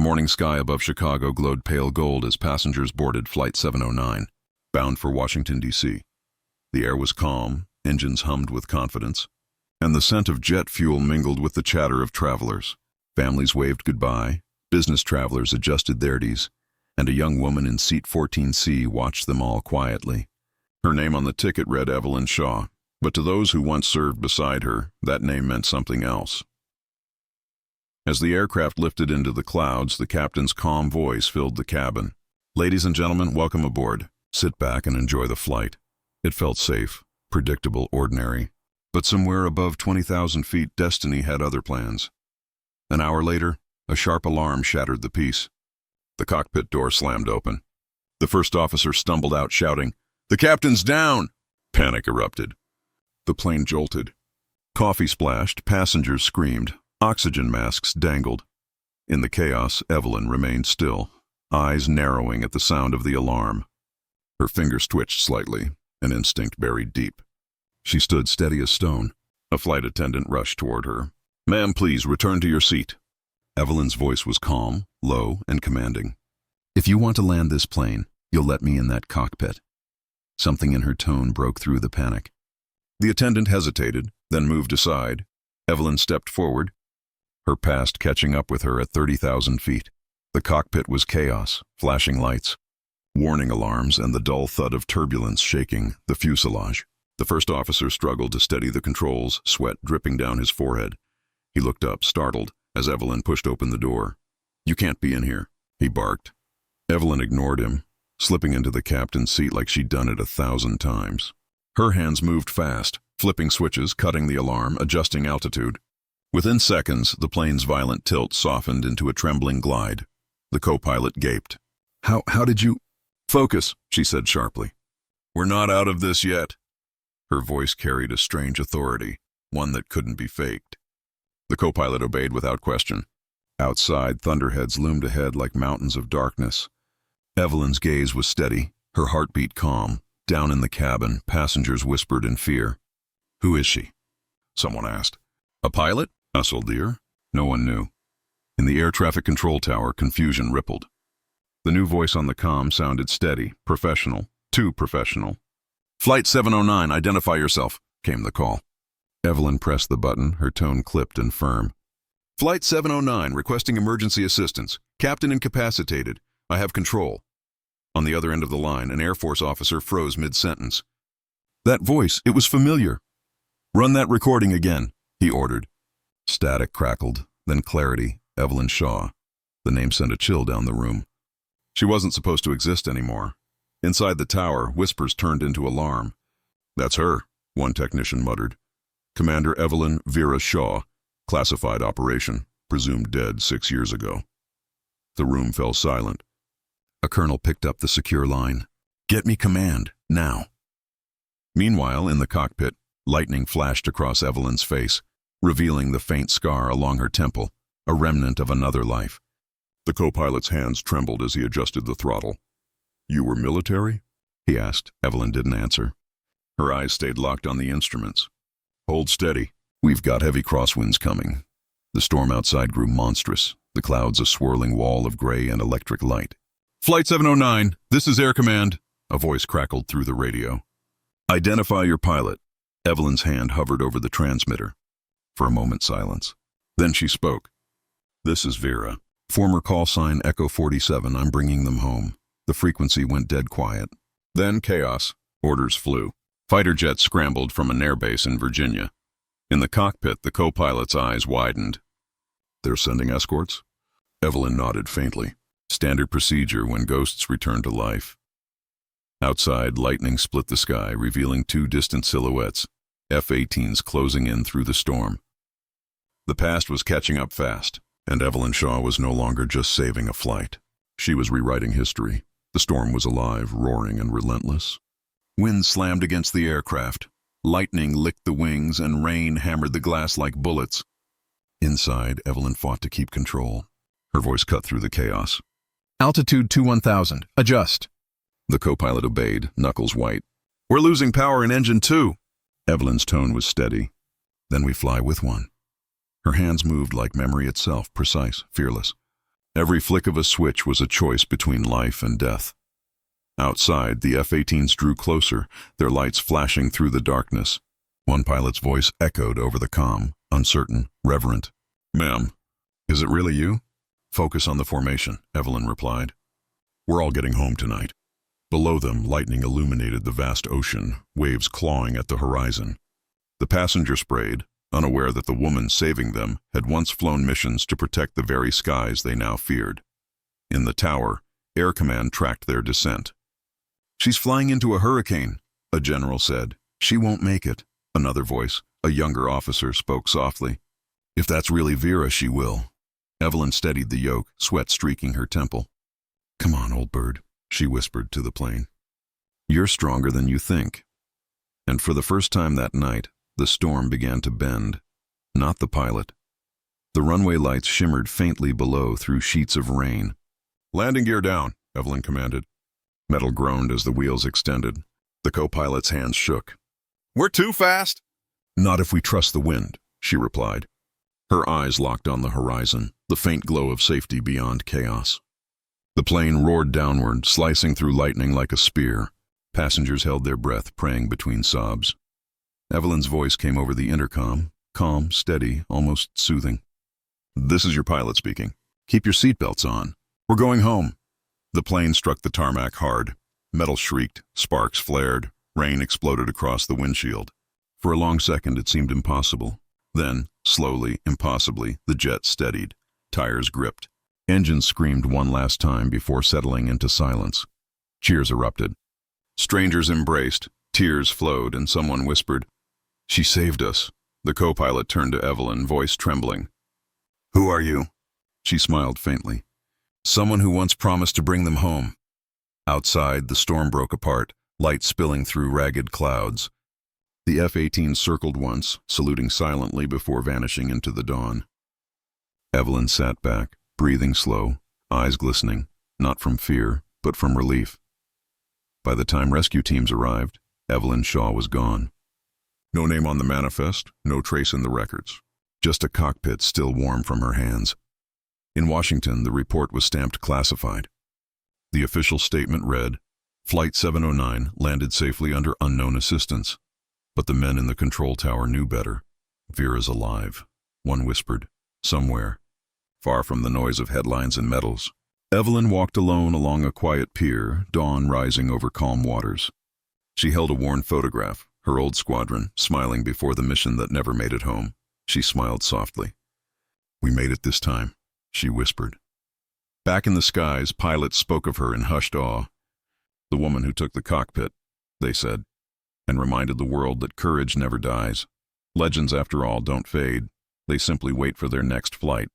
morning sky above Chicago glowed pale gold as passengers boarded Flight 709, bound for Washington, D.C. The air was calm, engines hummed with confidence, and the scent of jet fuel mingled with the chatter of travelers. Families waved goodbye, business travelers adjusted their seats, and a young woman in seat 14C watched them all quietly. Her name on the ticket read Evelyn Shaw, but to those who once served beside her, that name meant something else. As the aircraft lifted into the clouds, the captain's calm voice filled the cabin. "Ladies and gentlemen, welcome aboard. Sit back and enjoy the flight." It felt safe, predictable, ordinary. But somewhere above 20,000 feet, destiny had other plans. An hour later, a sharp alarm shattered the peace. The cockpit door slammed open. The first officer stumbled out shouting, "The captain's down!" Panic erupted. The plane jolted. Coffee splashed, passengers screamed, oxygen masks dangled. In the chaos, Evelyn remained still, eyes narrowing at the sound of the alarm. Her fingers twitched slightly, an instinct buried deep. She stood steady as stone. A flight attendant rushed toward her. "Ma'am, please return to your seat." Evelyn's voice was calm, low, and commanding. "If you want to land this plane, you'll let me in that cockpit." Something in her tone broke through the panic. The attendant hesitated, then moved aside. Evelyn stepped forward, her past catching up with her at 30,000 feet. The cockpit was chaos, flashing lights, warning alarms, and the dull thud of turbulence shaking the fuselage. The first officer struggled to steady the controls, sweat dripping down his forehead. He looked up, startled, as Evelyn pushed open the door. "You can't be in here," he barked. Evelyn ignored him, slipping into the captain's seat like she'd done it 1,000 times. Her hands moved fast, flipping switches, cutting the alarm, adjusting altitude. Within seconds, the plane's violent tilt softened into a trembling glide. The co-pilot gaped. How did you—" "Focus," she said sharply. "We're not out of this yet." Her voice carried a strange authority, one that couldn't be faked. The co-pilot obeyed without question. Outside, thunderheads loomed ahead like mountains of darkness. Evelyn's gaze was steady, her heartbeat calm. Down in the cabin, passengers whispered in fear. "Who is she?" someone asked. "A pilot?" Usseled the ear. No one knew. In the air traffic control tower, confusion rippled. The new voice on the comm sounded steady, professional, too professional. "Flight 709, identify yourself," came the call. Evelyn pressed the button, her tone clipped and firm. "Flight 709, requesting emergency assistance. Captain incapacitated. I have control." On the other end of the line, an Air Force officer froze mid-sentence. That voice, it was familiar. "Run that recording again," he ordered. Static crackled, then clarity. Evelyn Shaw. The name sent a chill down the room. She wasn't supposed to exist anymore. Inside the tower, whispers turned into alarm. "That's her," one technician muttered. "Commander Evelyn Vera Shaw, classified operation, presumed dead 6 years ago." The room fell silent. A colonel picked up the secure line. "Get me command, now." Meanwhile, in the cockpit, lightning flashed across Evelyn's face, revealing the faint scar along her temple, a remnant of another life. The co-pilot's hands trembled as he adjusted the throttle. "You were military?" he asked. Evelyn didn't answer. Her eyes stayed locked on the instruments. "Hold steady. We've got heavy crosswinds coming." The storm outside grew monstrous, the clouds a swirling wall of gray and electric light. "Flight 709, this is Air Command," a voice crackled through the radio. "Identify your pilot." Evelyn's hand hovered over the transmitter. For a moment, silence. Then she spoke. "This is Vera. Former call sign Echo 47, I'm bringing them home." The frequency went dead quiet. Then chaos. Orders flew. Fighter jets scrambled from an airbase in Virginia. In the cockpit, the co-pilot's eyes widened. "They're sending escorts?" Evelyn nodded faintly. Standard procedure when ghosts return to life. Outside, lightning split the sky, revealing 2 distant silhouettes, F-18s closing in through the storm. The past was catching up fast, and Evelyn Shaw was no longer just saving a flight. She was rewriting history. The storm was alive, roaring, and relentless. Wind slammed against the aircraft. Lightning licked the wings, and rain hammered the glass like bullets. Inside, Evelyn fought to keep control. Her voice cut through the chaos. "Altitude 21,000. Adjust." The co-pilot obeyed, knuckles white. "We're losing power in engine 2. Evelyn's tone was steady. "Then we fly with one." Her hands moved like memory itself, precise, fearless. Every flick of a switch was a choice between life and death. Outside, the F-18s drew closer, their lights flashing through the darkness. One pilot's voice echoed over the comm, uncertain, reverent. "Ma'am, is it really you?" "Focus on the formation," Evelyn replied. "We're all getting home tonight." Below them, lightning illuminated the vast ocean, waves clawing at the horizon. The passenger sprayed, unaware that the woman saving them had once flown missions to protect the very skies they now feared. In the tower, Air Command tracked their descent. "She's flying into a hurricane," a general said. "She won't make it." Another voice, a younger officer, spoke softly. "If that's really Vera, she will." Evelyn steadied the yoke, sweat streaking her temple. "Come on, old bird," she whispered to the plane. "You're stronger than you think." And for the first time that night, the storm began to bend. Not the pilot. The runway lights shimmered faintly below through sheets of rain. "Landing gear down," Evelyn commanded. Metal groaned as the wheels extended. The co-pilot's hands shook. "We're too fast?" "Not if we trust the wind," she replied. Her eyes locked on the horizon, the faint glow of safety beyond chaos. The plane roared downward, slicing through lightning like a spear. Passengers held their breath, praying between sobs. Evelyn's voice came over the intercom, calm, steady, almost soothing. "This is your pilot speaking. Keep your seatbelts on. We're going home." The plane struck the tarmac hard. Metal shrieked, sparks flared, rain exploded across the windshield. For a long second it seemed impossible. Then, slowly, impossibly, the jet steadied. Tires gripped. Engines screamed one last time before settling into silence. Cheers erupted. Strangers embraced, tears flowed, and someone whispered, "She saved us." The co-pilot turned to Evelyn, voice trembling. "Who are you?" She smiled faintly. "Someone who once promised to bring them home." Outside, the storm broke apart, light spilling through ragged clouds. The F-18 circled once, saluting silently before vanishing into the dawn. Evelyn sat back, breathing slow, eyes glistening, not from fear, but from relief. By the time rescue teams arrived, Evelyn Shaw was gone. No name on the manifest, no trace in the records. Just a cockpit still warm from her hands. In Washington, the report was stamped classified. The official statement read, "Flight 709 landed safely under unknown assistance." But the men in the control tower knew better. "Vera's alive," one whispered, "somewhere, far from the noise of headlines and medals." Evelyn walked alone along a quiet pier, dawn rising over calm waters. She held a worn photograph, her old squadron, smiling before the mission that never made it home. She smiled softly. "We made it this time," she whispered. Back in the skies, pilots spoke of her in hushed awe. "The woman who took the cockpit," they said, and reminded the world that courage never dies. Legends, after all, don't fade. They simply wait for their next flight.